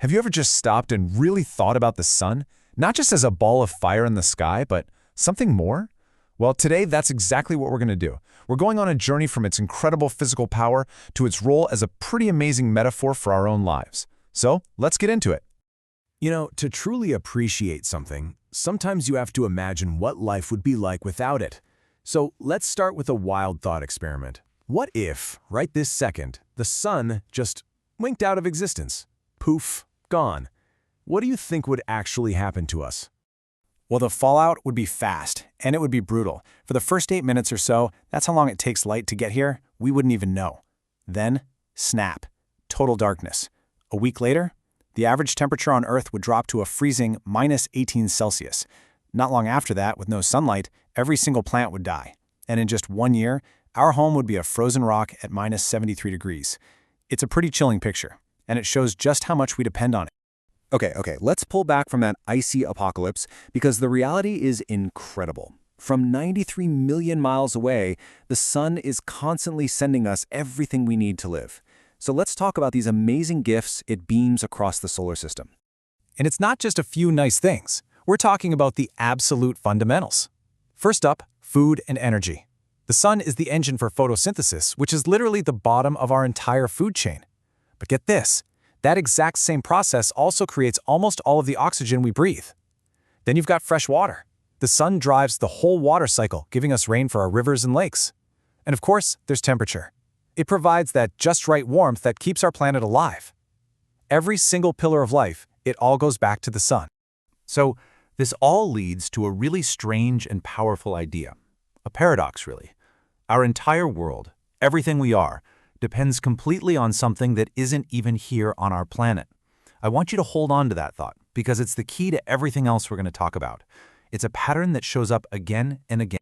Have you ever just stopped and really thought about the sun? Not just as a ball of fire in the sky, but something more? Well, today that's exactly what we're going to do. We're going on a journey from its incredible physical power to its role as a pretty amazing metaphor for our own lives. So, let's get into it. You know, to truly appreciate something, sometimes you have to imagine what life would be like without it. So let's start with a wild thought experiment. What if, right this second, the sun just winked out of existence? Poof, gone. What do you think would actually happen to us? Well, the fallout would be fast, and it would be brutal. For the first 8 minutes or so, that's how long it takes light to get here, we wouldn't even know. Then, snap. Total darkness. A week later, the average temperature on Earth would drop to a freezing -18 Celsius. Not long after that, with no sunlight, every single plant would die. And in just 1 year, our home would be a frozen rock at -73 degrees. It's a pretty chilling picture, and it shows just how much we depend on it. Okay, let's pull back from that icy apocalypse because the reality is incredible. From 93 million miles away, the sun is constantly sending us everything we need to live. So let's talk about these amazing gifts it beams across the solar system. And it's not just a few nice things. We're talking about the absolute fundamentals. First up, food and energy. The sun is the engine for photosynthesis, which is literally the bottom of our entire food chain. But get this. That exact same process also creates almost all of the oxygen we breathe. Then you've got fresh water. The sun drives the whole water cycle, giving us rain for our rivers and lakes. And of course, there's temperature. It provides that just right warmth that keeps our planet alive. Every single pillar of life, it all goes back to the sun. So, this all leads to a really strange and powerful idea. A paradox, really. Our entire world, everything we are, depends completely on something that isn't even here on our planet. I want you to hold on to that thought, because it's the key to everything else we're going to talk about. It's a pattern that shows up again and again.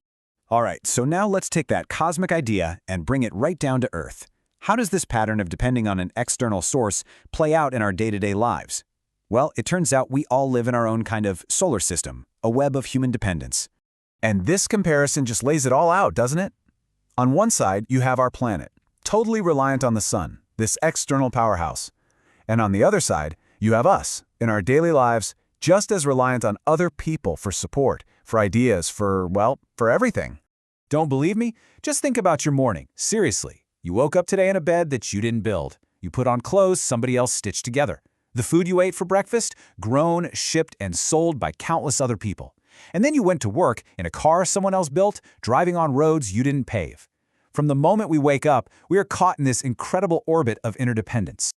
All right, so now let's take that cosmic idea and bring it right down to Earth. How does this pattern of depending on an external source play out in our day-to-day lives? Well, it turns out we all live in our own kind of solar system, a web of human dependence. And this comparison just lays it all out, doesn't it? On one side, you have our planet, totally reliant on the sun, this external powerhouse. And on the other side, you have us, in our daily lives, just as reliant on other people for support, for ideas, for everything. Don't believe me? Just think about your morning. Seriously, you woke up today in a bed that you didn't build. You put on clothes somebody else stitched together. The food you ate for breakfast, grown, shipped, and sold by countless other people. And then you went to work in a car someone else built, driving on roads you didn't pave. From the moment we wake up, we are caught in this incredible orbit of interdependence.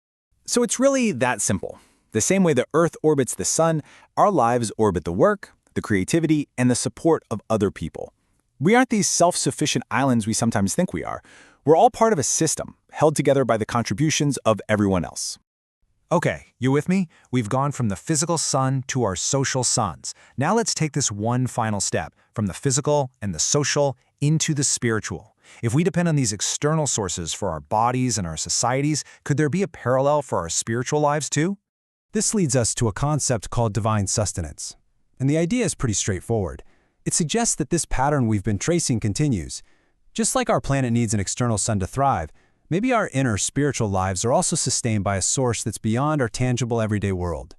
So it's really that simple. The same way the Earth orbits the sun, our lives orbit the work, the creativity, and the support of other people. We aren't these self-sufficient islands we sometimes think we are. We're all part of a system, held together by the contributions of everyone else. Okay, you with me? We've gone from the physical sun to our social suns. Now let's take this one final step, from the physical and the social into the spiritual. If we depend on these external sources for our bodies and our societies, could there be a parallel for our spiritual lives too? This leads us to a concept called divine sustenance. And the idea is pretty straightforward. It suggests that this pattern we've been tracing continues. Just like our planet needs an external sun to thrive, maybe our inner spiritual lives are also sustained by a source that's beyond our tangible everyday world.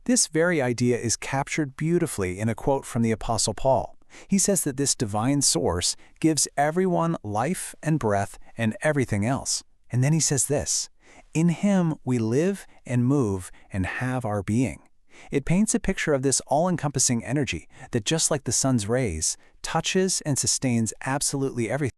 This very idea is captured beautifully in a quote from the Apostle Paul. He says that this divine source gives everyone life and breath and everything else. And then he says this, "In him we live and move and have our being." It paints a picture of this all-encompassing energy that, just like the sun's rays, touches and sustains absolutely everything.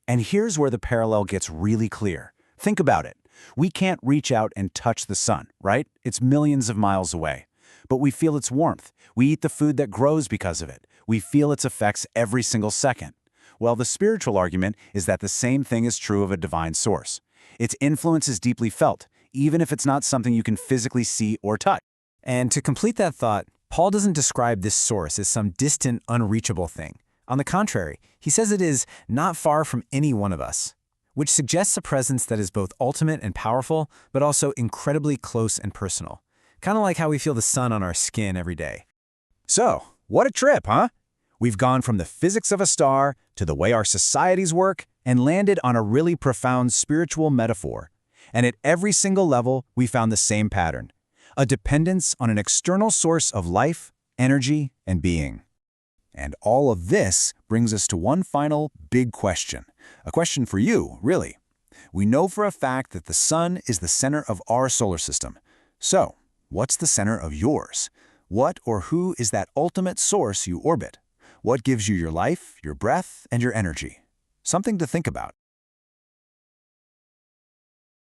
And here's where the parallel gets really clear. Think about it. We can't reach out and touch the sun, right? It's millions of miles away. But we feel its warmth. We eat the food that grows because of it. We feel its effects every single second. Well, the spiritual argument is that the same thing is true of a divine source. Its influence is deeply felt, even if it's not something you can physically see or touch. And to complete that thought, Paul doesn't describe this source as some distant, unreachable thing. On the contrary, he says it is not far from any one of us, which suggests a presence that is both ultimate and powerful, but also incredibly close and personal. Kind of like how we feel the sun on our skin every day. So, what a trip, huh? We've gone from the physics of a star to the way our societies work and landed on a really profound spiritual metaphor. And at every single level, we found the same pattern. a dependence on an external source of life, energy, and being. And all of this brings us to one final big question. A question for you, really. We know for a fact that the sun is the center of our solar system. So, what's the center of yours? What or who is that ultimate source you orbit? What gives you your life, your breath, and your energy? Something to think about.